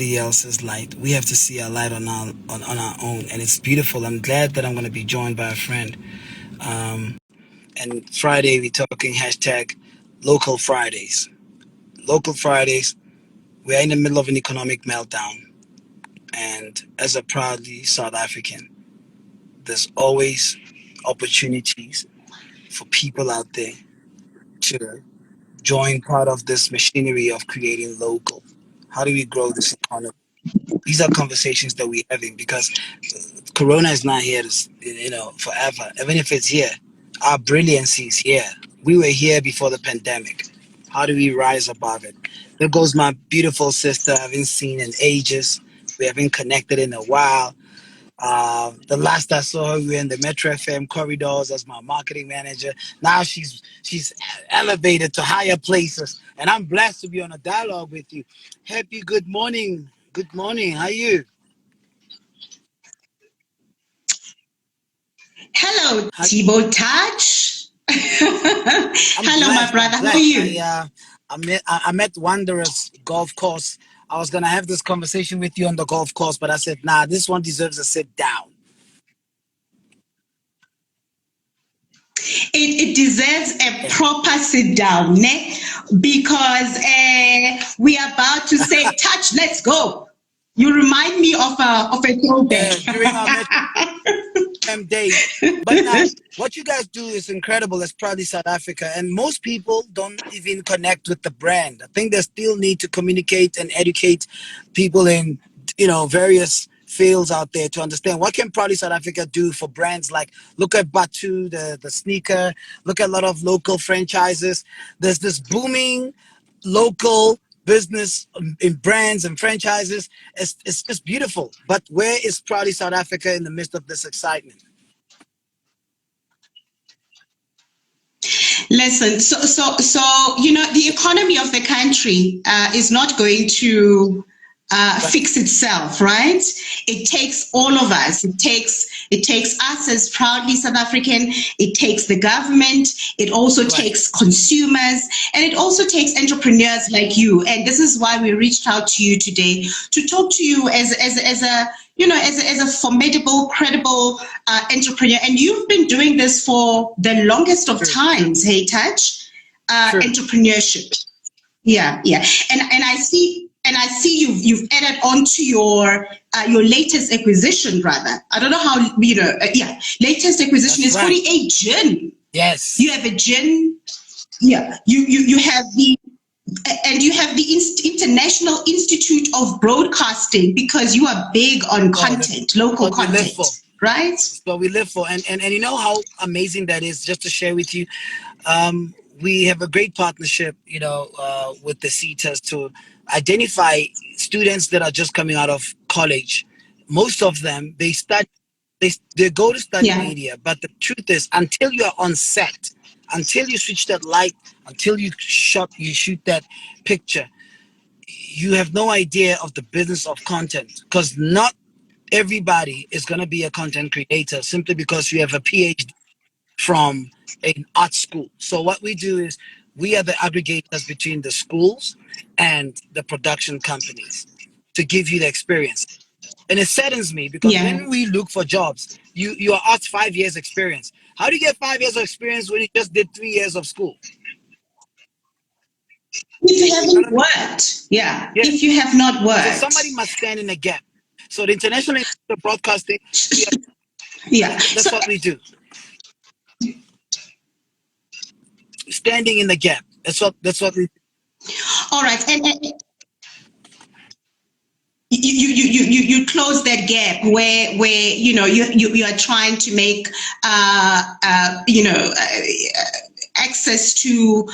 else's light. We have to see our light on our own, and it's beautiful. I'm glad that I'm going to be joined by a friend. Um, and Friday we're talking hashtag local Fridays. Local Fridays. We are in the middle of an economic meltdown, and as a proudly South African, there's always opportunities for people out there to join part of this machinery of creating local. How do we grow this economy? These are conversations that we're having because Corona is not here to, forever. Even if it's here, our brilliancy is here. We were here before the pandemic. How do we rise above it? There goes my beautiful sister I haven't seen in ages. We haven't connected in a while. The last I saw her, we were in the Metro FM corridors as my marketing manager. Now she's elevated to higher places, and I'm blessed to be on a dialogue with you. Happy good morning. Good morning. How are you? Hello, How, Tbo Touch. I'm Hello, my blessed. I'm brother. How are blessed. you? I met Wanderers golf course. I was gonna have this conversation with you on the golf course, but I said, nah, this one deserves a sit down. It deserves a Yeah. proper sit down, ne? Because we are about to say, Touch, let's go. You remind me of a throwback. Yeah, during our days. But now, what you guys do is incredible. It's Proudly South Africa, and most people don't even connect with the brand. I think they still need to communicate and educate people in various fields out there to understand what can Proudly South Africa do for brands like look at Batu, the sneaker. Look at a lot of local franchises. There's this booming local business in brands and franchises. It's just beautiful. But where is Proudly South Africa in the midst of this excitement? Listen, the economy of the country is not going to fix itself, right? It takes all of us. It takes us as proudly South African. It takes the government. It also Right. takes consumers, and it also takes entrepreneurs like you. And this is why we reached out to you today to talk to you as a formidable, credible entrepreneur. And you've been doing this for the longest of True. times. Hey, Touch, True. entrepreneurship. Yeah, yeah, and I see you've added on to your latest acquisition, rather. I don't know how latest acquisition That's is right. 48 gin. Yes. You have a gin. Yeah, you have the International Institute of Broadcasting, because you are big on content, local what we live content, for. right? It's what we live for. And you know how amazing that is, just to share with you. We have a great partnership, with the CETAs to identify students that are just coming out of college. Most of them, they go to study Yeah. media, but the truth is, until you are on set, until you switch that light, until you shoot that picture, you have no idea of the business of content, because not everybody is going to be a content creator simply because you have a PhD from an art school. So what we do is we are the aggregators between the schools and the production companies to give you the experience. And it saddens me because Yeah. when we look for jobs, you are asked 5 years experience. How do you get 5 years of experience when you just did 3 years of school? If you You know what haven't I mean? worked, yeah. Yeah. If you have not So worked, somebody must stand in the gap. So the International Institute of Broadcasting, yeah. that's So what we do. Standing in the gap. That's what we do. all right, and you close that gap where you are trying to make access to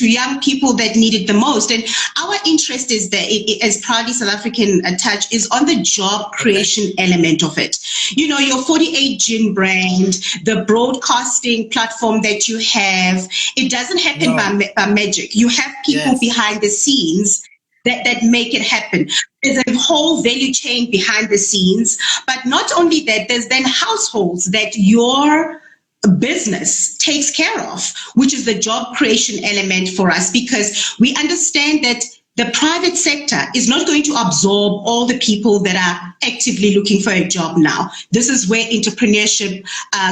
young people that need it the most. And our interest is that as Proudly South African Touch is on the job creation element of it. Your 48 Gin brand, the broadcasting platform that you have, it doesn't happen by magic. You have people Yes. behind the scenes that make it happen. There's a whole value chain behind the scenes, but not only that, there's then households that your business takes care of, which is the job creation element for us, because we understand that the private sector is not going to absorb all the people that are actively looking for a job now. This is where entrepreneurship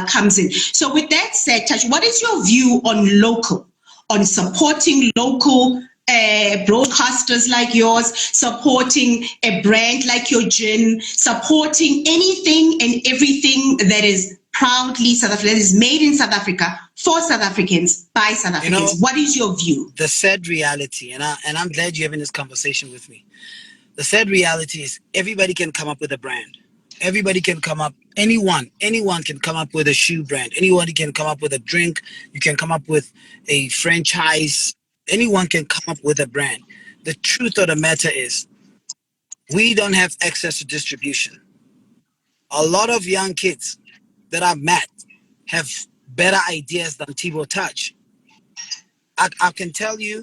comes in. So with that said, Touch, what is your view on local, on supporting local broadcasters like yours, supporting a brand like your gin, supporting anything and everything that is proudly South African, that is made in South Africa, for South Africans, by South Africans? What is your view? The sad reality, and I'm glad you're having this conversation with me. The sad reality is everybody can come up with a brand. Everybody can come up, anyone can come up with a shoe brand. Anyone can come up with a drink. You can come up with a franchise. Anyone can come up with a brand. The truth of the matter is we don't have access to distribution. A lot of young kids that I've met have better ideas than Tbo Touch. I can tell you,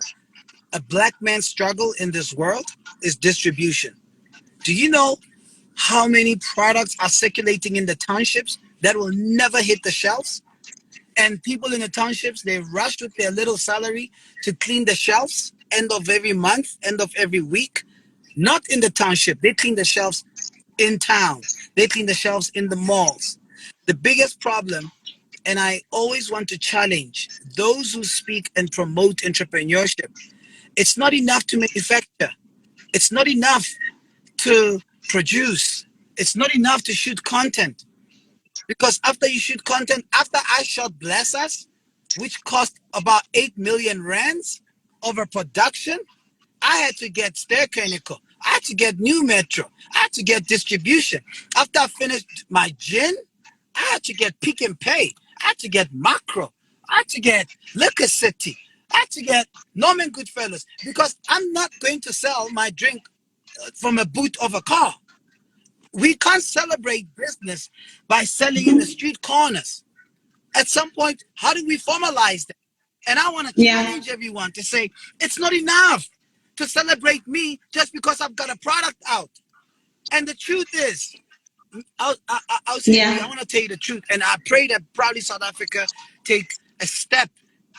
a black man's struggle in this world is distribution. Do you know how many products are circulating in the townships that will never hit the shelves? And people in the townships, they rush with their little salary to clean the shelves end of every month, end of every week. Not in the township. They clean the shelves in town. They clean the shelves in the malls. The biggest problem, and I always want to challenge those who speak and promote entrepreneurship, it's not enough to manufacture. It's not enough to produce. It's not enough to shoot content. Because after you shoot content, after I shot Bless Us, which cost about 8 million rands over production, I had to get Sterkenico. I had to get New Metro. I had to get distribution. After I finished my gin, I had to get Pick and Pay. I had to get Macro. I had to get Liquor City. I had to get Norman Goodfellas, because I'm not going to sell my drink from a boot of a car. We can't celebrate business by selling in the street corners. At some point, how do we formalize that? And I want to challenge everyone to say, it's not enough to celebrate me just because I've got a product out. And the truth is, I want to tell you the truth. And I pray that Proudly South Africa take a step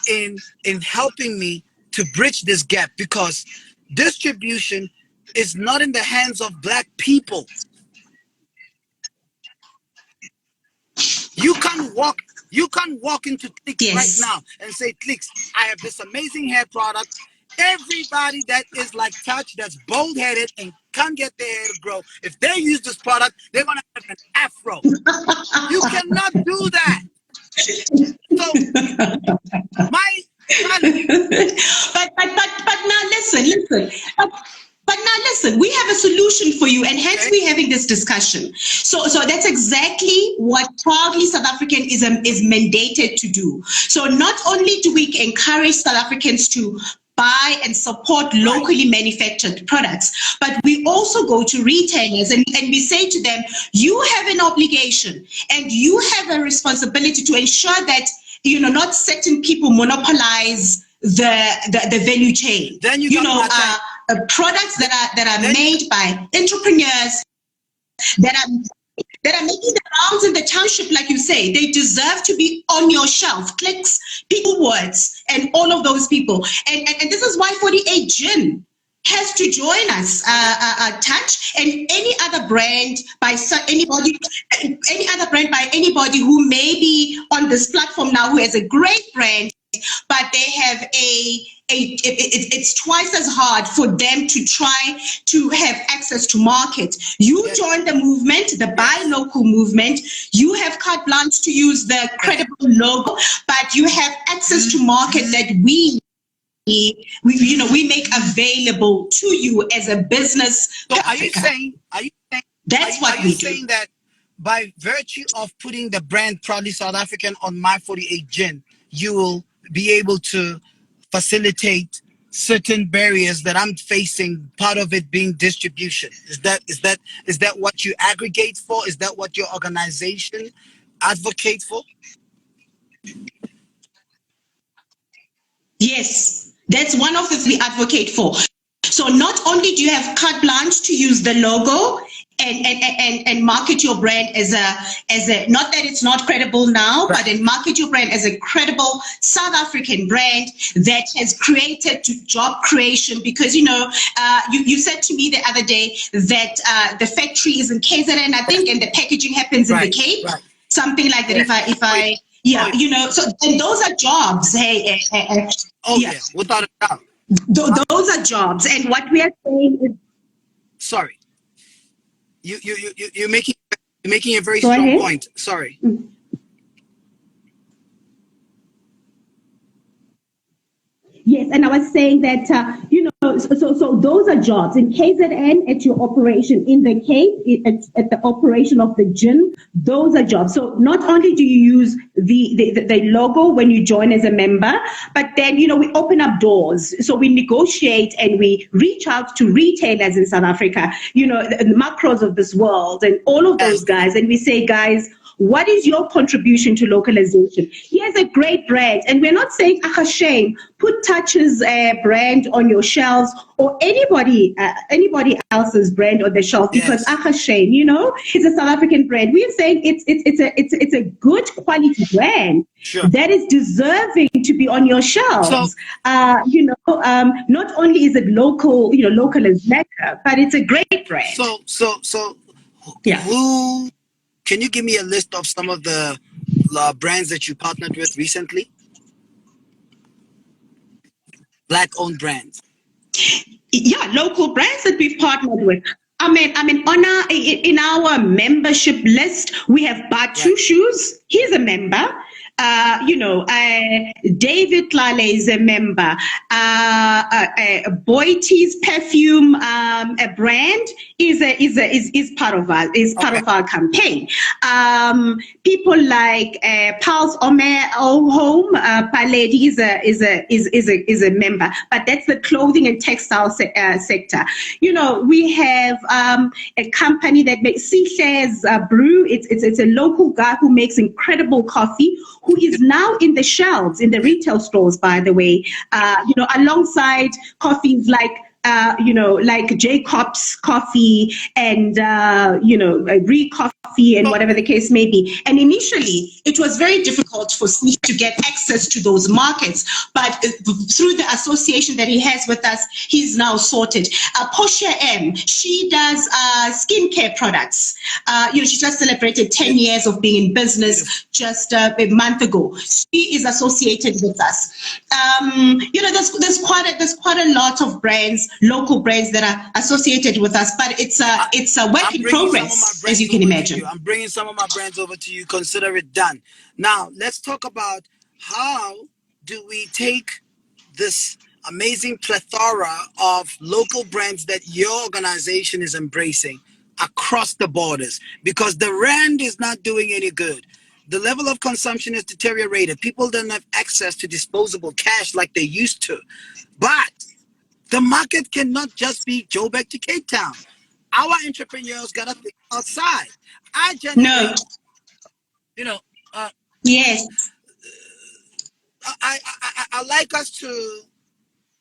in helping me to bridge this gap, because distribution is not in the hands of black people. You can't walk into Clicks right now and say, Clicks, I have this amazing hair product. Everybody that is like Touch, that's bald-headed and can't get their hair to grow, if they use this product, they're going to have an afro. You cannot do that. So, my but now listen. But now listen, we have a solution for you, and hence we're having this discussion. So that's exactly what Proudly South African is mandated to do. So not only do we encourage South Africans to buy and support locally manufactured products, but we also go to retailers and we say to them, you have an obligation and you have a responsibility to ensure that not certain people monopolize the value chain. Then Products that are made by entrepreneurs that are making the rounds in the township, like you say, they deserve to be on your shelf. Clicks, people words, and all of those people. And this is why 48 Gin has to join us, Touch, and any other brand by anybody who may be on this platform now, who has a great brand, but they have it's twice as hard for them to try to have access to market. You join the movement, the buy local movement. You have carte blanche to use the credible logo, but you have access to market that we make available to you as a business. So are you saying that's what we do? Saying that by virtue of putting the brand Proudly South African on my 48 Gin, you will be able to facilitate certain barriers that I'm facing, part of it being distribution? Is that what you aggregate for? Is that what your organization advocates for? Yes, that's one of the things we advocate for. So not only do you have carte blanche to use the logo and market your brand as a not that it's not credible now, Right. but then market your brand as a credible South African brand that has created job creation. Because you said to me the other day that the factory is in KZN, I think, and the packaging happens in the Cape, something like that. Yes. If I yeah, so and those are jobs. Hey, Yeah, without a doubt. those are jobs, and what we are saying is, Sorry, you're making a very go strong ahead. point. Sorry. Yes, and I was saying that so those are jobs in KZN at your operation, in the Cape at the operation of the gym. Those are jobs. So not only do you use the logo when you join as a member, but then we open up doors. So we negotiate and we reach out to retailers in South Africa, the macros of this world and all of those guys, and we say, guys, what is your contribution to localization? Here's a great brand, and we're not saying, shame, put Touch's brand on your shelves or anybody else's brand on the shelf, because shame, it's a South African brand. We're saying it's a good quality brand that is deserving to be on your shelves. So, not only is it local, local is mecca, but it's a great brand. So, yeah. Who? Can you give me a list of some of the brands that you partnered with recently? Black-owned brands. Yeah, local brands that we've partnered with. I mean, in our membership list, we have Batu Shoes. He's a member. David Lale is a member. Boity's perfume, a brand, is part of our campaign. People like Pulse Home, Paledi is a member, but that's the clothing and textile sector. We have a company that makes Seashares Brew. It's a local guy who makes incredible coffee, who is now in the shelves in the retail stores, by the way, alongside coffees like Jacob's coffee and Re Coffee and whatever the case may be. And initially, it was very difficult for Steve to get access to those markets, but through the association that he has with us, he's now sorted. Portia M, she does skincare products. She just celebrated 10 years of being in business just a month ago. She is associated with us. There's quite a lot of brands, local brands that are associated with us, but it's a work in progress, as you can imagine. I'm bringing some of my brands over to you. Consider it done. Now, let's talk about how do we take this amazing plethora of local brands that your organization is embracing across the borders, because the rand is not doing any good. The level of consumption is deteriorated. People don't have access to disposable cash like they used to. But the market cannot just be Joburg to Cape Town. Our entrepreneurs got to think outside. I genuinely, yes, I like us to,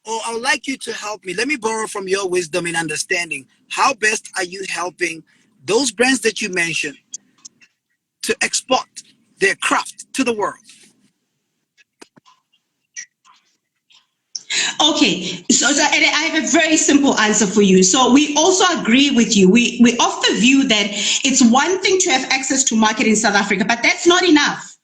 or I would like you to help me. Let me borrow from your wisdom and understanding. How best are you helping those brands that you mentioned to export their craft to the world? Okay, so and I have a very simple answer for you. So we also agree with you. We of the view that it's one thing to have access to market in South Africa, but that's not enough.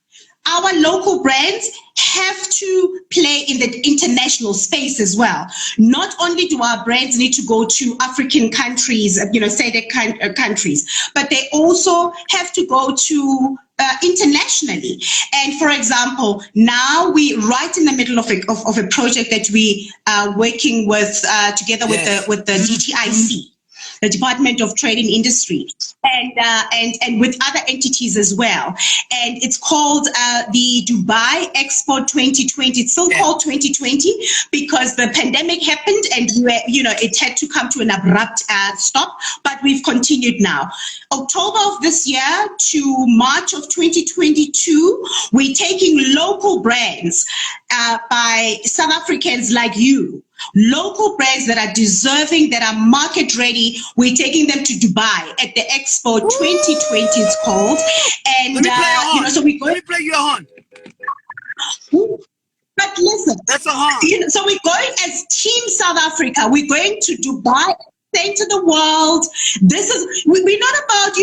Our local brands have to play in the international space as well. Not only do our brands need to go to African countries, SADC countries, but they also have to go to internationally. And for example, now we're right in the middle of a project that we are working with together with the DTIC, the Department of Trade and Industry, and with other entities as well. And it's called the Dubai Expo 2020. It's still called 2020 because the pandemic happened and it had to come to an abrupt stop, but we've continued now. October of this year to March of 2022, we're taking local brands by South Africans like you local brands that are deserving, that are market ready. We're taking them to Dubai at the Expo 2020, it's called. And, Let me play a horn. so we go. Let me play you a horn. But listen, That's a horn. so we're going as Team South Africa. We're going to Dubai, saying to the world, this is, we're not about,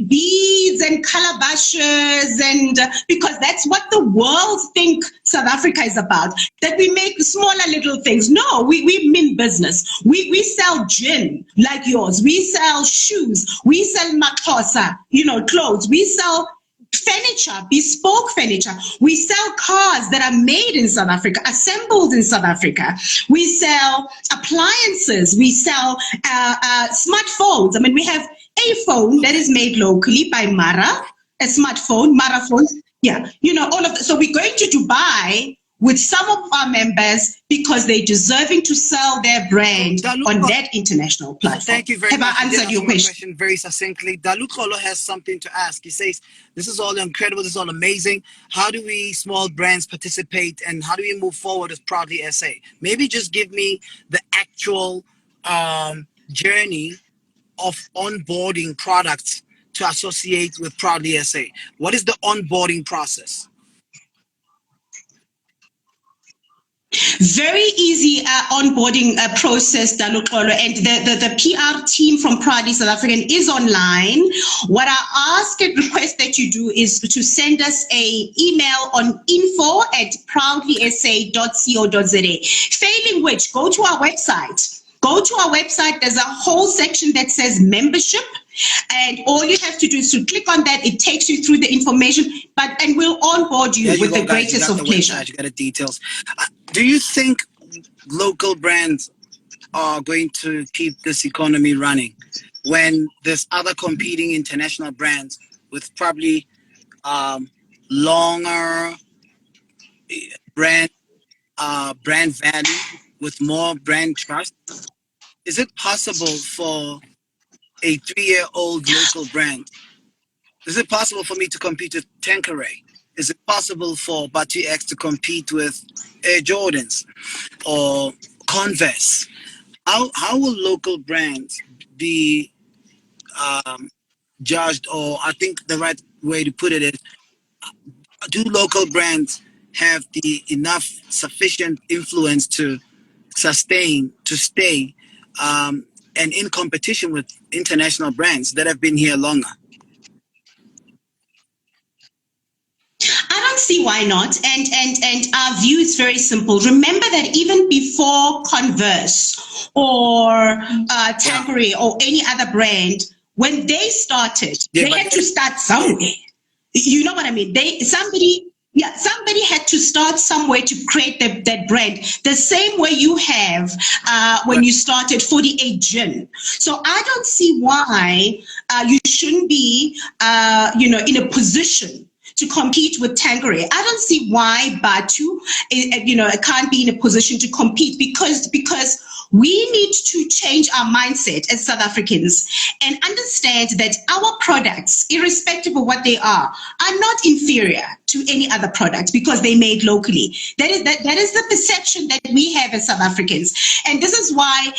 beads and calabashes, and because that's what the world think South Africa is about, that we make smaller little things. No, we mean business. We sell gin like yours. We sell shoes. We sell makosa, clothes. We sell furniture, bespoke furniture. We sell cars that are made in South Africa, assembled in South Africa. We sell appliances. We sell smartphones. I mean, we have a phone that is made locally by Mara, a smartphone, Mara phone. Yeah, all of that. So we're going to Dubai with some of our members because they're deserving to sell their brand on that international platform. Thank you very much. Have I answered your question? Very succinctly. Dalukolo has something to ask. He says, this is all incredible. This is all amazing. How do we small brands participate and how do we move forward with Proudly SA? Maybe just give me the actual journey of onboarding products to associate with Proudly SA. What is the onboarding process? Very easy onboarding process, Dalukolo, and the PR team from Proudly South African is online. What I ask and request that you do is to send us a email on info@proudlysa.co.za. Failing which, go to our website. There's a whole section that says membership, and all you have to do is to click on that. It takes you through the information, and we'll onboard you with the greatest of pleasure. You got the details. Do you think local brands are going to keep this economy running when there's other competing international brands with probably longer brand value, with more brand trust? Is it possible for a 3-year-old local brand? Is it possible for me to compete with Tanqueray? Is it possible for Batu X to compete with Air Jordans or Converse? How will local brands be judged? Or I think the right way to put it is, do local brands have the enough sufficient influence to sustain, to stay, and in competition with international brands that have been here longer? I don't see why not. And our view is very simple. Remember that even before Converse or Tanqueray or any other brand, when they started, they had to start somewhere. You know what I mean? Somebody had to start somewhere to create that brand. The same way you have when you started 48 Gin. So I don't see why you shouldn't be, in a position to compete with Tanqueray. I don't see why Batu, can't be in a position to compete because we need to change our mindset as South Africans and understand that our products, irrespective of what they are not inferior to any other product because they made locally. That is the perception that we have as South Africans. And this is why,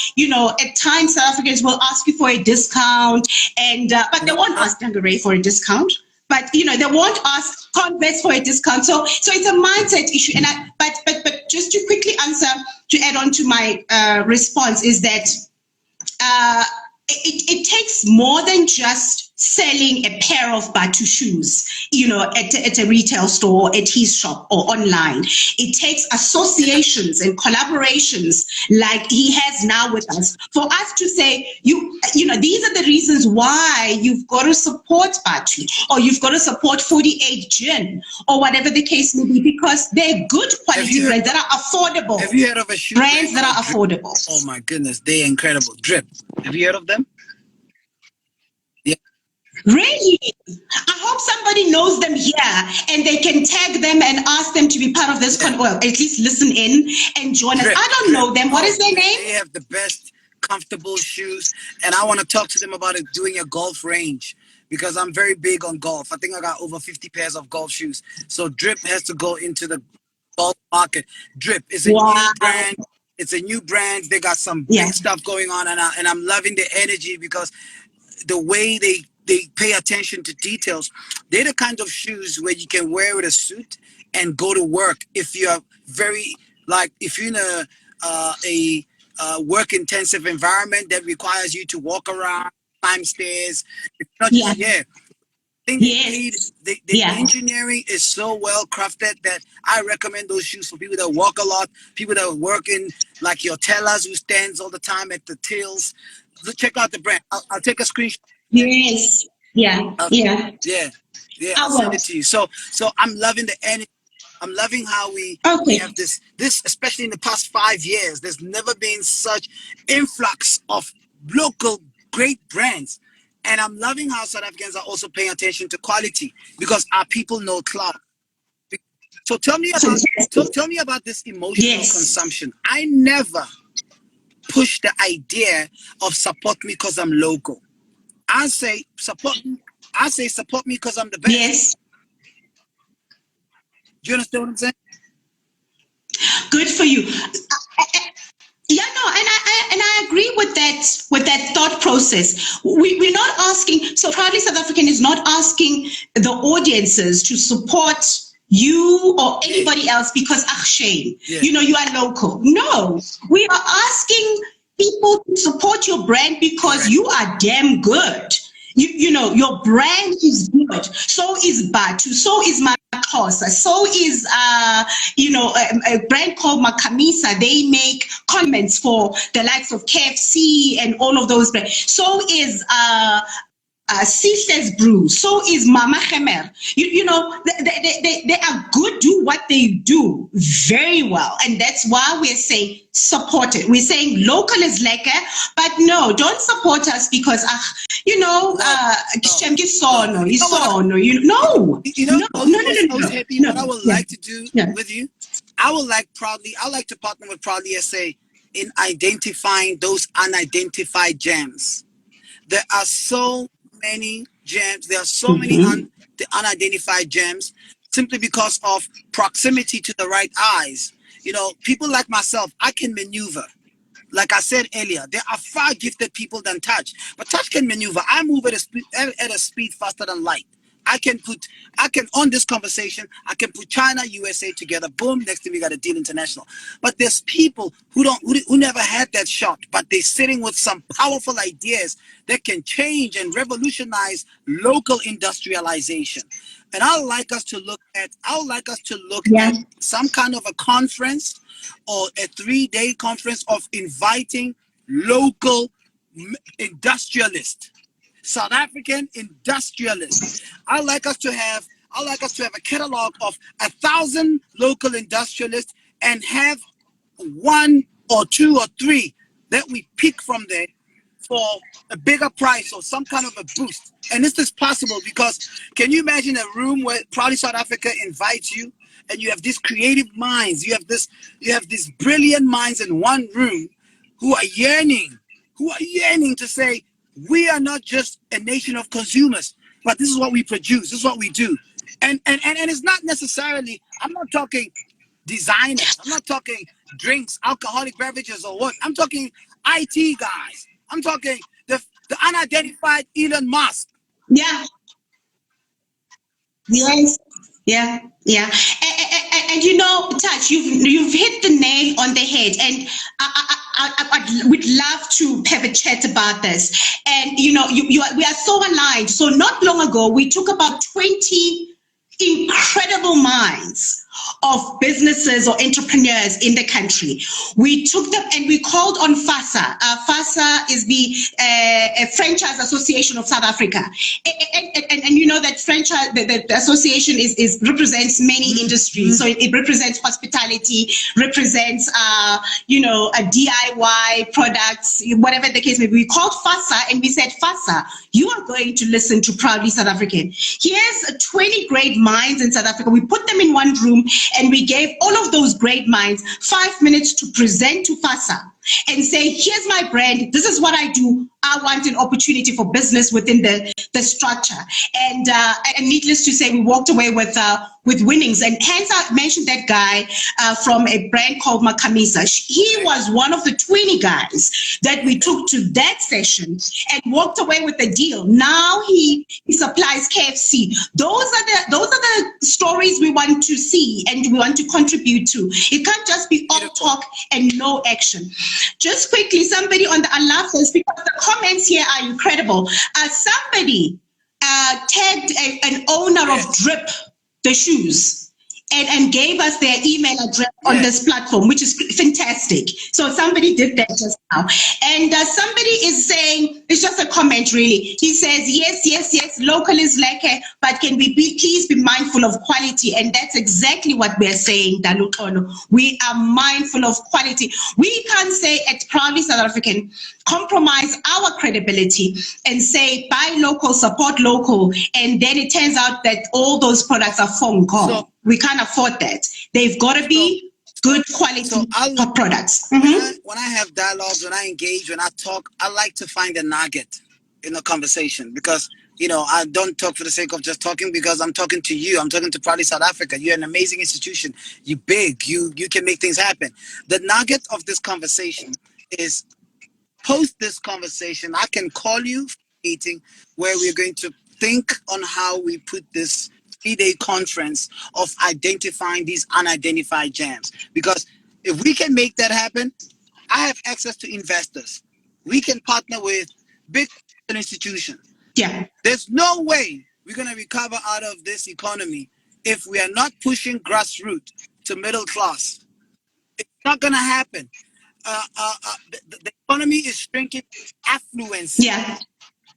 at times South Africans will ask you for a discount, but they won't ask Tanqueray for a discount. But they won't ask Converse for a discount. So it's a mindset issue. And but just to quickly answer, to add on to my response, is that it takes more than just selling a pair of Batu shoes, at a retail store, at his shop or online. It takes associations and collaborations like he has now with us for us to say, these are the reasons why you've got to support Batu, or you've got to support 48 Gin, or whatever the case may be, because they're good quality brands that are affordable. Have you heard of a shoe brands that are affordable? Oh my goodness, they're incredible. Drip. Have you heard of them? Yeah. Really? I hope somebody knows them here and they can tag them and ask them to be part of this well, at least listen in and join us. I don't know them. What is their name? They have the best comfortable shoes, and I want to talk to them about it, doing a golf range, because I'm very big on golf. I think I got over 50 pairs of golf shoes. So Drip has to go into the golf market. Drip is a new brand. It's a new brand. They got some Yeah. big stuff going on, and I'm loving the energy because the way they pay attention to details. They're the kind of shoes where you can wear with a suit and go to work. If you're very if you're in a work intensive environment that requires you to walk around, climb stairs. It's not Yeah. just think they made Yes. the Yeah. engineering is so well crafted that I recommend those shoes for people that walk a lot, people that work in like your tellers who stands all the time at the tills. Check out the brand. I'll take a screenshot. Yes. Yeah. I'll, Yeah. yeah, yeah, I I'll send will. it to you. So I'm loving the energy. I'm loving how we Okay. have this especially in the past 5 years. There's never been such influx of local great brands, and I'm loving how South Africans are also paying attention to quality because our people know cloud. So Fantastic. tell me about this emotional Yes. consumption. I never push the idea of support me because I'm local. I say support. I say support me because I'm the best. Yes. Do you understand what I'm saying? Good for you. Yeah, no, and I agree with that thought process. We're not asking. So Proudly South African is not asking the audiences to support you or anybody else because shame. Yeah. You are local. No, we are asking people to support your brand because Correct. you are damn good. Your brand is good. So is Batu. So is Makosa. So is a brand called Makamisa. They make condiments for the likes of KFC and all of those brands. So is Sister's Brew. So is Mama Khemer. They are good, do what they do very well. And that's why we're saying support it. We're saying local is lekker, but no, don't support us because, no. Happy, what I would like to do with you, I like to partner with Proudly SA in identifying those unidentified gems. There are so many gems. There are so many the unidentified gems simply because of proximity to the right eyes. People like myself, I can maneuver. Like I said earlier, there are far gifted people than Touch, but Touch can maneuver. I move at a speed faster than light. I can on this conversation, I can put China, USA together. Boom, next thing we got a deal international. But there's people who never had that shot, but they're sitting with some powerful ideas that can change and revolutionize local industrialization. And I would like us to look at some kind of a conference or a 3-day conference of inviting local industrialists. South African industrialists. I like us to have a catalog of 1,000 local industrialists and have 1 or 2 or 3 that we pick from there for a bigger price or some kind of a boost. And this is possible because can you imagine a room where Proudly South Africa invites you and you have these creative minds, you have these brilliant minds in one room who are yearning to say, we are not just a nation of consumers, but this is what we produce, this is what we do. And it's not necessarily, I'm not talking designers, I'm not talking drinks, alcoholic beverages or what. I'm talking IT guys. I'm talking the unidentified Elon Musk. Yeah. Yes. Yeah. Yeah. And Touch, you've hit the nail on the head. And I would love to have a chat about this. And we are so aligned. So not long ago, we took about 20 incredible minds of businesses or entrepreneurs in the country. We took them and we called on FASA. FASA is the Franchise Association of South Africa. And you know that franchise, the association represents many industries. So it represents hospitality, represents, a DIY products, whatever the case may be. We called FASA and we said, FASA, you are going to listen to Proudly South African. Here's 20 great minds in South Africa. We put them in one room and we gave all of those great minds 5 minutes to present to FASA and say, here's my brand, this is what I do. I want an opportunity for business within the structure. and needless to say, we walked away with winnings. And hence I mentioned that guy from a brand called Makamisa. He was one of the 20 guys that we took to that session and walked away with a deal. Now he supplies KFC. Those are the stories we want to see and we want to contribute to. It can't just be all talk and no action. Just quickly, somebody on the Allah first, because the comments here are incredible. Somebody tagged an owner of Drip, the shoes, and gave us their email address on this platform, which is fantastic. So somebody did that just now. And somebody is saying, it's just a comment really. He says, yes, local is lacking, but can we please be mindful of quality? And that's exactly what we're saying, Dalutono. We are mindful of quality. We can't say at Proudly South African, compromise our credibility and say buy local, support local, and then it turns out that all those products are phone call. So, we can't afford that. They've got to be good quality products. When I have dialogues, when I engage, when I talk, I like to find a nugget in a conversation because, you know, I don't talk for the sake of just talking because I'm talking to you. I'm talking to Proudly South Africa. You're an amazing institution. You're big. You can make things happen. The nugget of this conversation is post this conversation, I can call you for a meeting where we're going to think on how we put this 3-day conference of identifying these unidentified gems. Because if we can make that happen, I have access to investors. We can partner with big institutions. Yeah. There's no way we're going to recover out of this economy if we are not pushing grassroots to middle class. It's not going to happen. The economy is shrinking affluence. Yeah.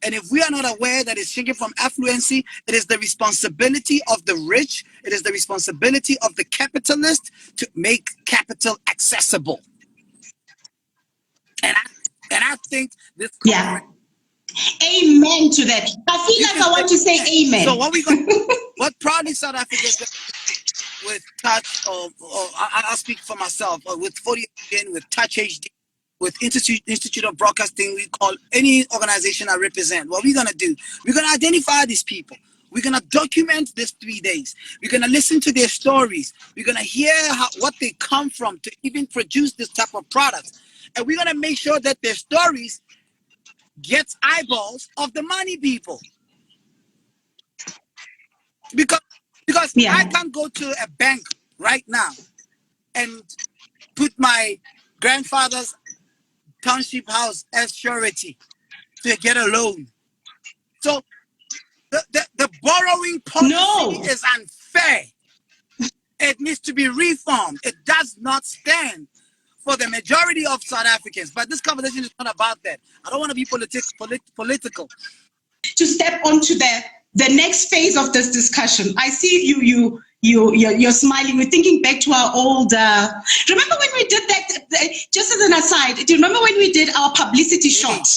And if we are not aware that it's shrinking from affluency, it is the responsibility of the rich, it is the responsibility of the capitalist to make capital accessible. And I think this conference, amen to that. I want to say amen. So what Proudly South Africa is with Touch, or I'll speak for myself, or with 48, with Touch HD, with Institute of Broadcasting, we call any organization I represent. What we're going to do, we're going to identify these people. We're going to document these 3 days. We're going to listen to their stories. We're going to hear what they come from to even produce this type of product. And we're going to make sure that their stories gets eyeballs of the money people. Because I can't go to a bank right now and put my grandfather's township house as surety to get a loan. So the borrowing policy is unfair. It needs to be reformed. It does not stand for the majority of South Africans. But this conversation is not about that. I don't want to be political. To step onto the next phase of this discussion, I see you're smiling. We're thinking back to our old. Remember when we did that? Just as an aside, do you remember when we did our publicity shot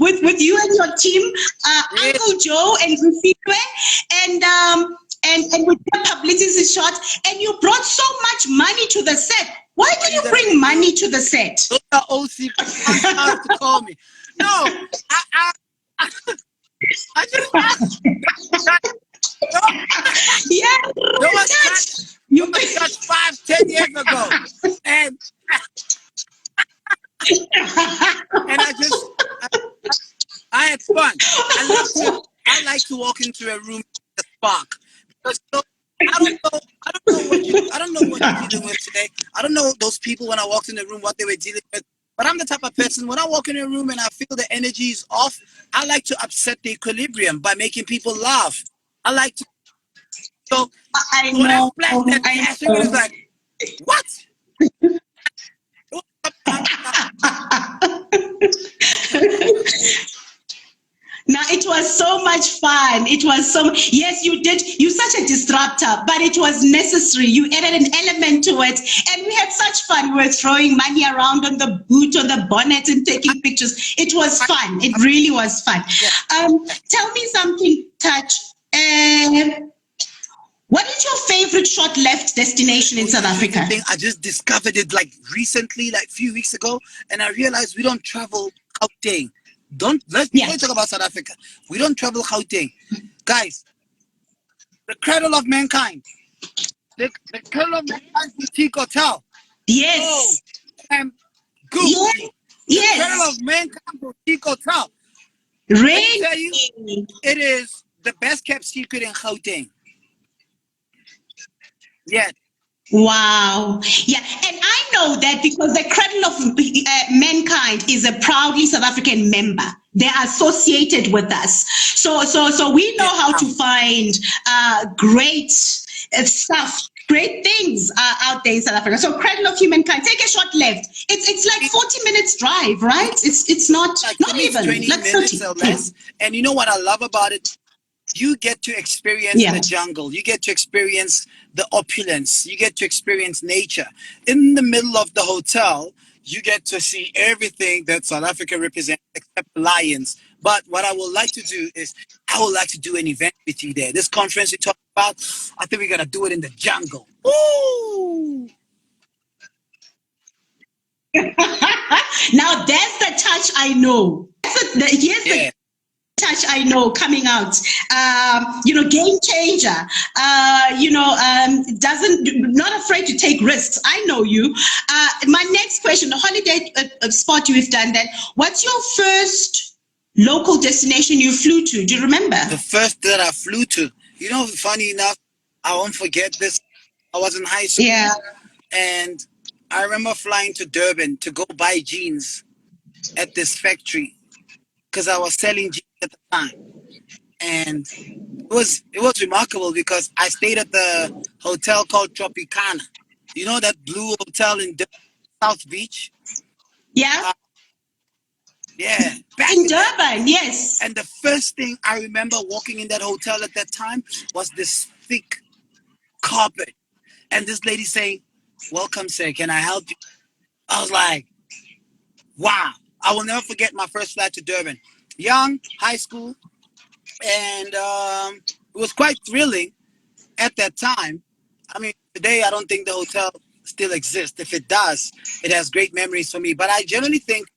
with you and your team, Uncle Joe and Rufitwe, and we did a publicity shot, and you brought so much money to the set. Why did you bring money to the set? Those are OC to call me. No, I just you touched 5-10 years ago, and I had fun. I like to walk into a room with a spark because I don't know what you're dealing with today. I don't know those people when I walked in the room what they were dealing with. But I'm the type of person, when I walk in a room and I feel the energy is off, I like to upset the equilibrium by making people laugh. I like to. So when I flash that passion, it's like, what? Now, it was so much fun. It was yes, you did. You're such a disruptor, but it was necessary. You added an element to it, and we had such fun. We were throwing money around on the boot, on the bonnet, and taking pictures. It was fun. It really was fun. Tell me something, Touch. What is your favorite short left destination in South Africa? I just discovered it like recently, like a few weeks ago, and I realized we don't travel Gauteng. Yeah. talk about South Africa. We don't travel Gauteng. Guys, the cradle of mankind. The cradle of mankind boutique hotel. Oh, Yes. and Yes. Gucci. The cradle Yes. of mankind boutique hotel. Let me tell you, Really? it is the best kept secret in Gauteng. Yes. Wow. Yeah. And I know that because the Cradle of Mankind is a proudly South African member. They're associated with us. So we know how to find great stuff, great things out there in South Africa. So Cradle of Humankind, take a short left. It's like 40 minutes drive, right? It's not Like for not me, it's even 20 like minutes 30. or Yeah. less. And you know what I love about it? You get to experience Yeah. the jungle. You get to experience the opulence. You get to experience nature. In the middle of the hotel, you get to see everything that South Africa represents except lions. But what I would like to do is I would like to do an event with you there. This conference you talk about, I think we're gonna do it in the jungle. Ooh! Now that's the touch I know. Here's the Yeah. touch I know coming out. Game changer. Doesn't not afraid to take risks. I know you. My next question: the holiday spot you've done that. What's your first local destination you flew to? Do you remember? The first that I flew to, funny enough, I won't forget this. I was in high school Yeah. and I remember flying to Durban to go buy jeans at this factory because I was selling jeans at the time. And it was remarkable because I stayed at the hotel called Tropicana. You know that blue hotel in South Beach? Yeah. Uh, yeah, back In in that Durban, days. yes. And the first thing I remember walking in that hotel at that time was this thick carpet. And this lady saying, "Welcome, sir. Can I help you?" I was like, wow. I will never forget my first flight to Durban. Young, high school, and it was quite thrilling at that time. I mean, today I don't think the hotel still exists. If it does, it has great memories for me. But I generally think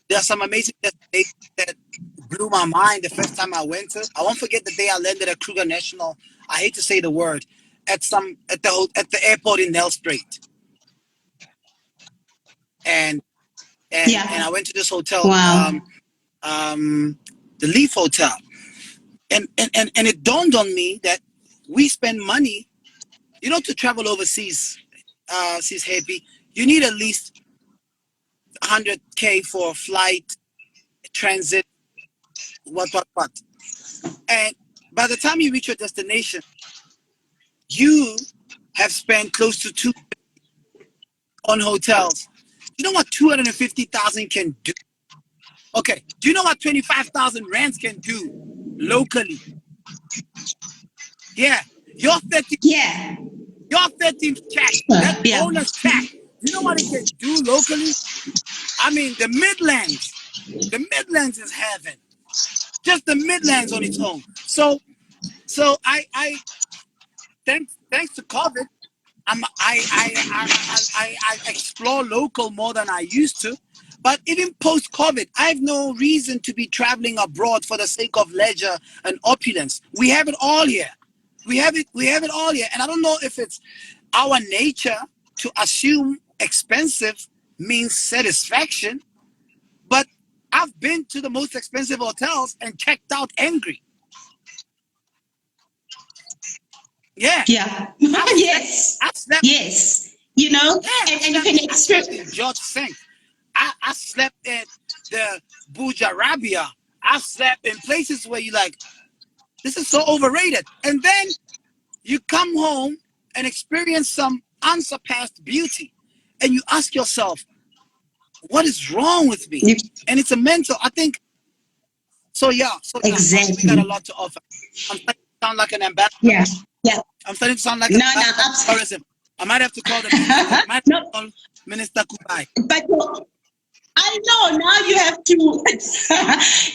there are some amazing destinations that blew my mind the first time I went to. I won't forget the day I landed at Kruger National. I hate to say the word at the airport in Nelspruit, and and Yeah. I went to this hotel, Wow. the Leaf Hotel, and it dawned on me that we spend money, to travel overseas, seas happy. You need at least 100K for a flight, transit, what. And by the time you reach your destination, you have spent close to two on hotels. You know what 250,000 can do? Okay. Do you know what 25,000 rands can do locally? Yeah. Your 30, Yeah. your 13th check, that Yeah. bonus check. Do you know what it can do locally? I mean, the Midlands. The Midlands is heaven. Just the Midlands on its own. So I thanks to COVID, I explore local more than I used to. But even post COVID, I have no reason to be traveling abroad for the sake of leisure and opulence. We have it all here. We have it all here. And I don't know if it's our nature to assume expensive means satisfaction, but I've been to the most expensive hotels and checked out angry. Yeah. Yeah. I've slept Yes. I've slept Yes. yeah, And you can I slept in experience. George Sink. I slept in the Burj Arabia. I slept in places where you like, this is so overrated. And then you come home and experience some unsurpassed beauty. And you ask yourself, what is wrong with me? And it's a mental, I think, so yeah, we got a Exactly. lot to offer. I'm starting to sound like an ambassador. Yeah. Yeah. I'm starting to sound like an No, no, ambassador for absolutely. tourism. I might have to call the minister. I might have No, to call Minister Kubai. but I know now you have to.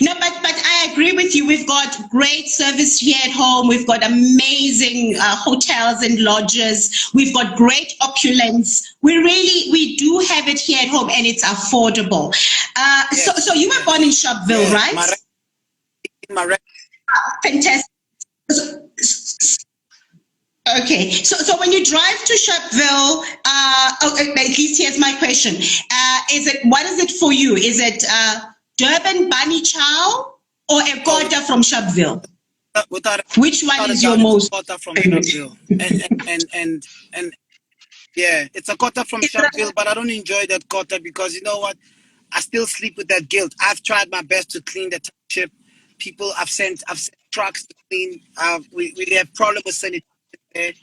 No, but I agree with you. We've got great service here at home. We've got amazing hotels and lodges. We've got great opulence. We do have it here at home, and it's affordable. So you were born in Sharpeville, right? Fantastic. Okay, so when you drive to Sharpeville, at least here's my question: what is it for you? Is it Durban Bunny Chow or a quarter from Sharpeville? Which one is your most favorite? And yeah, it's a quarter from Sharpeville, but I don't enjoy that quarter because you know what? I still sleep with that guilt. I've tried my best to clean the township. People, I've sent trucks to clean. We have problems with sanitation there.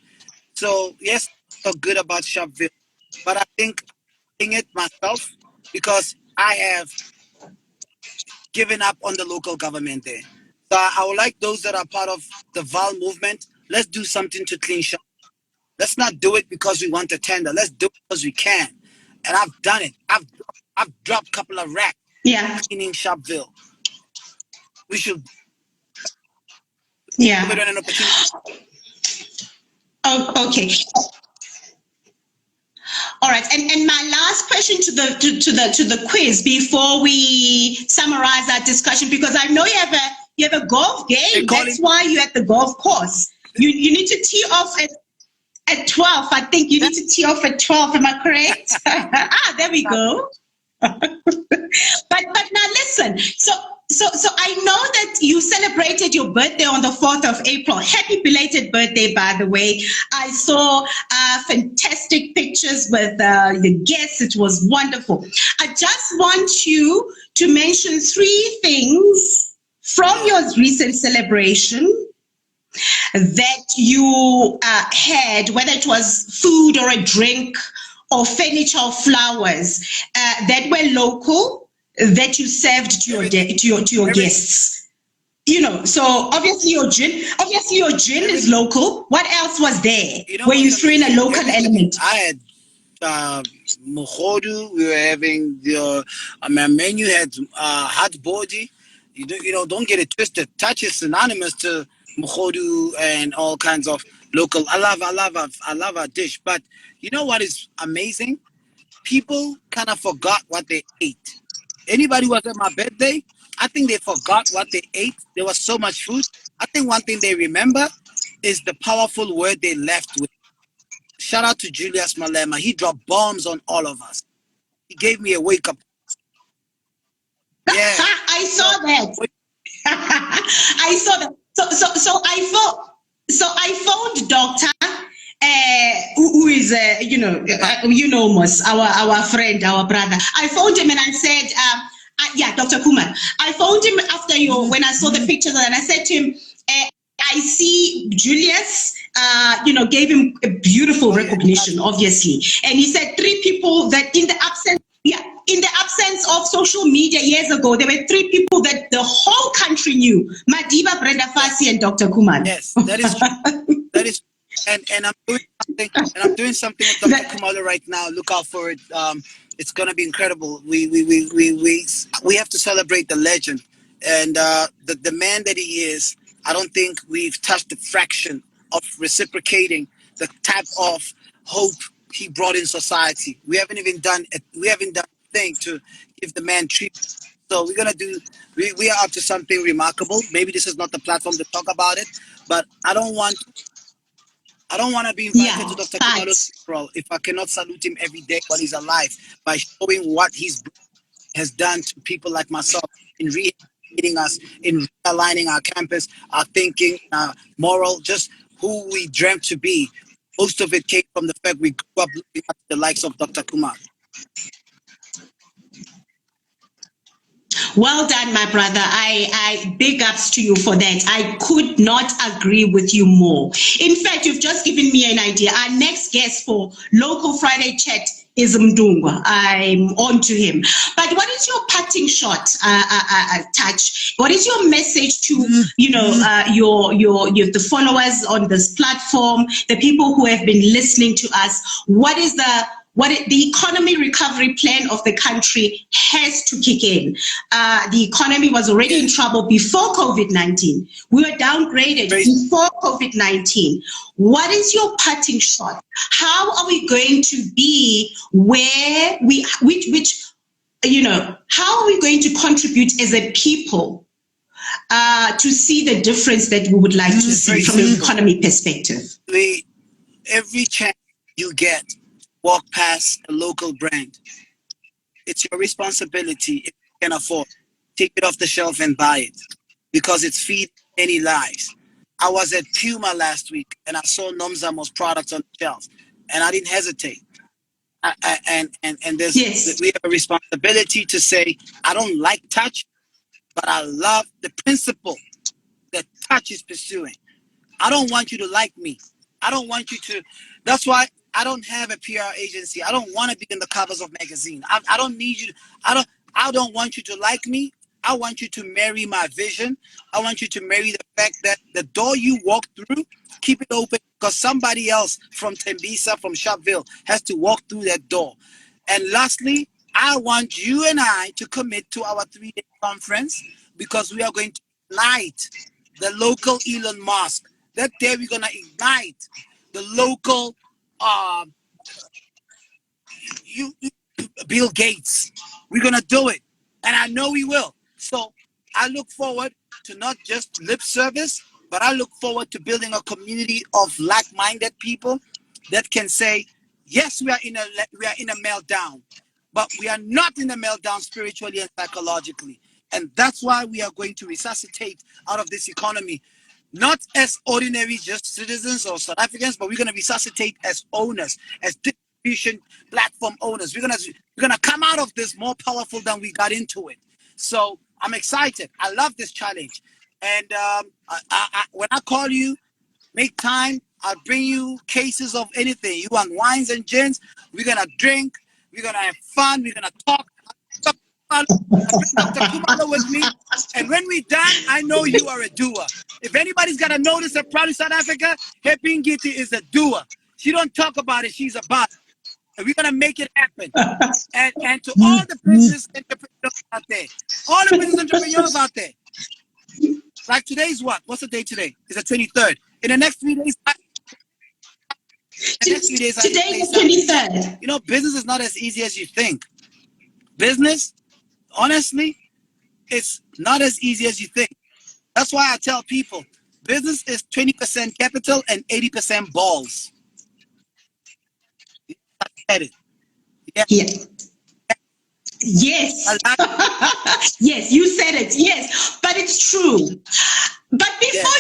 So yes, I feel good about Sharpeville, but I think I'm doing it myself because I have given up on the local government there. So I would like those that are part of the VAL movement. Let's do something to clean Sharpeville. Let's not do it because we want a tender. Let's do it because we can. And I've done it. I've dropped a couple of racks cleaning Sharpeville. We should give it an opportunity. Oh, okay. All right, and my last question to the quiz before we summarize our discussion, because I know you have a golf game. That's why you're at the golf course. You need to tee off at 12. I think you need to tee off at 12. Am I correct? There we go. But now listen. So I know that you celebrated your birthday on the 4th of April. Happy belated birthday, by the way. I saw fantastic pictures with the guests. It was wonderful. I just want you to mention 3 things from your recent celebration that you had, whether it was food or a drink or furniture or flowers that were local, that you served to your guests. You know, so obviously your gin is local. What else was there where you threw in a local element? I had mohodu. We were having my menu had hot body. Don't get it twisted. Touch is synonymous to mohodu and all kinds of local. I love our dish. But you know what is amazing? People kind of forgot what they ate. Anybody who was at my birthday, I think they forgot what they ate. There was so much food. I think one thing they remember is the powerful word they left with. Shout out to Julius Malema. He dropped bombs on all of us. He gave me a wake up. Yeah. I saw that. I saw that. So I phoned Doctor, who is Mos, our friend, our brother. I phoned him and I said, Dr. Kumar. I phoned him after when I saw the pictures, and I said to him, I see Julius, gave him a beautiful recognition, obviously. And he said 3 people that in the absence of social media years ago, there were 3 people that the whole country knew: Madiba, Brenda Fassie, and Dr. Kumar. Yes, that is true. That is, and I'm doing something with Dr. Kumar right now. Look out for it. It's gonna be incredible. We have to celebrate the legend and the man that he is. I don't think we've touched the fraction of reciprocating the type of hope he brought in society. We haven't done a thing to give the man treatment. So we're gonna do. We are up to something remarkable. Maybe this is not the platform to talk about it, but I don't want to be invited to Dr. Kumalo's funeral if I cannot salute him every day while he's alive by showing what he has done to people like myself in rehabilitating us, in realigning our campus, our thinking, our moral, just who we dreamt to be. Most of it came from the fact we grew up looking at the likes of Dr. Kumar. Well done, my brother. I big ups to you for that. I could not agree with you more. In fact, you've just given me an idea. Our next guest for Local Friday Chat is Mdungwa. I'm on to him. But what is your parting shot, Touch? What is your message to the followers on this platform, the people who have been listening to us? What is the economy recovery plan of the country has to kick in. The economy was already in trouble before COVID-19. We were downgraded before COVID-19. What is your parting shot? How are we going to be where how are we going to contribute as a people to see the difference that we would like to see from an economy perspective? Every chance you get, walk past a local brand. It's your responsibility, if you can afford, take it off the shelf and buy it, because it's feeding many lives. I was at Puma last week and I saw Nomzamos products on the shelves, and I didn't hesitate. We have a responsibility to say, I don't like Touch, but I love the principle that Touch is pursuing. I don't want you to like me. I don't want you to. That's why I don't have a PR agency. I don't want to be in the covers of magazine. I don't need you. I don't want you to like me. I want you to marry my vision. I want you to marry the fact that the door you walk through, keep it open, because somebody else from Tembisa, from Sharpeville, has to walk through that door. And lastly, I want you and I to commit to our 3-day conference, because we are going to ignite the local Elon Musk. That day we're going to ignite the local Bill Gates. We're going to do it. And I know we will. So I look forward to not just lip service, but I look forward to building a community of like-minded people that can say, yes, we are in a meltdown, but we are not in a meltdown spiritually and psychologically. And that's why we are going to resuscitate out of this economy, not as ordinary just citizens or South Africans, but we're going to resuscitate as owners, as distribution platform owners. We're gonna come out of this more powerful than we got into it. So I'm excited. I love this challenge. And when I call you, make time. I'll bring you cases of anything. You want wines and gins? We're gonna drink. We're gonna have fun. We're gonna talk. I bring Dr. Kumalo with me. And when we're done, I know you are a doer. If anybody's got to notice that Proudly South Africa, Happy Ngidi is a doer. She don't talk about it, she's about it. And we're going to make it happen. And to all the business entrepreneurs out there, like today's what? What's the date today? It's the 23rd. In the next 3 days, Today's the 23rd. You know, business is not as easy as you think. Business, honestly, it's not as easy as you think. That's why I tell people, business is 20% capital and 80% balls. I said it. Yeah. Yes. Yes, you said it. Yes, but it's true. But before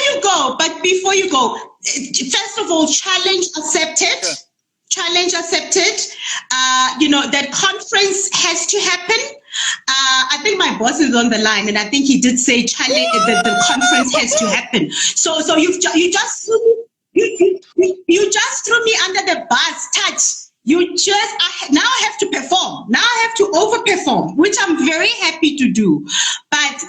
you go, first of all, challenge accepted. Sure. Challenge accepted. That conference has to happen. I think my boss is on the line, and I think he did say challenge the conference has to happen. So you just threw me under the bus, Touch. Now I have to perform. Now I have to overperform, which I'm very happy to do. But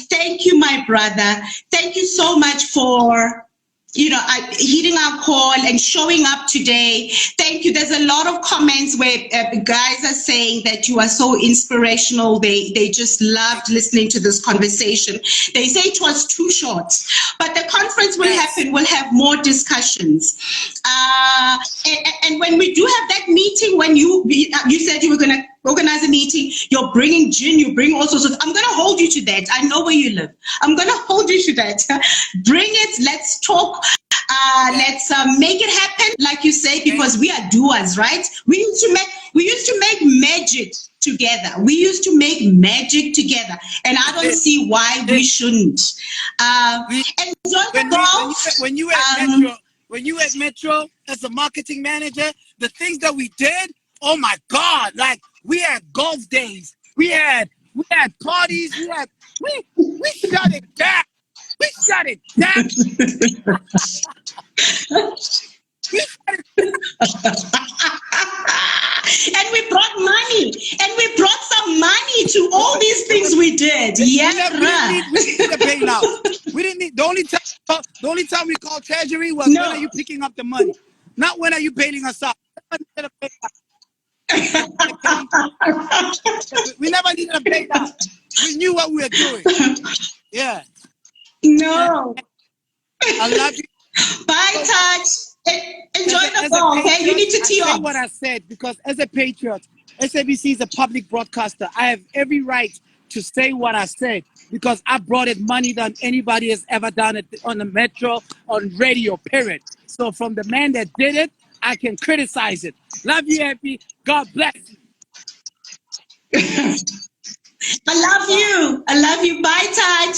thank you, my brother. Thank you so much for heeding our call and showing up today. Thank you. There's a lot of comments where guys are saying that you are so inspirational. They just loved listening to this conversation. They say it was too short, but the conference will happen. We'll have more discussions. And when we do have that meeting, when you said you were going to organize a meeting, you're bringing gin, you bring all sorts of, I'm going to hold you to that. I know where you live. I'm going to hold you to that. Bring it. Let's talk. Let's make it happen, like you say, because we are doers, right? We used to make magic together. And I don't see why we shouldn't. When you at Metro as a marketing manager, the things that we did, oh my God, like we had golf days, we had parties, we shut it down. We shut it down. And we brought money, and we brought some money to all these things we did. Yeah, we didn't need the bailout. We didn't need the only time we called Treasury was when are you picking up the money, not when are you bailing us out. Okay? We never needed a bailout. We knew what we were doing. Yeah. No. I love you. Bye, So, Touch. Enjoy the as a ball, okay? You patriot, need to I tee say off. what I said because as a patriot, SABC is a public broadcaster. I have every right to say what I said because I brought it money than anybody has ever done it on the metro, on radio, period. So from the man that did it, I can criticize it. Love you, Happy. God bless you. I love Bye. you. I love you. Bye, Touch.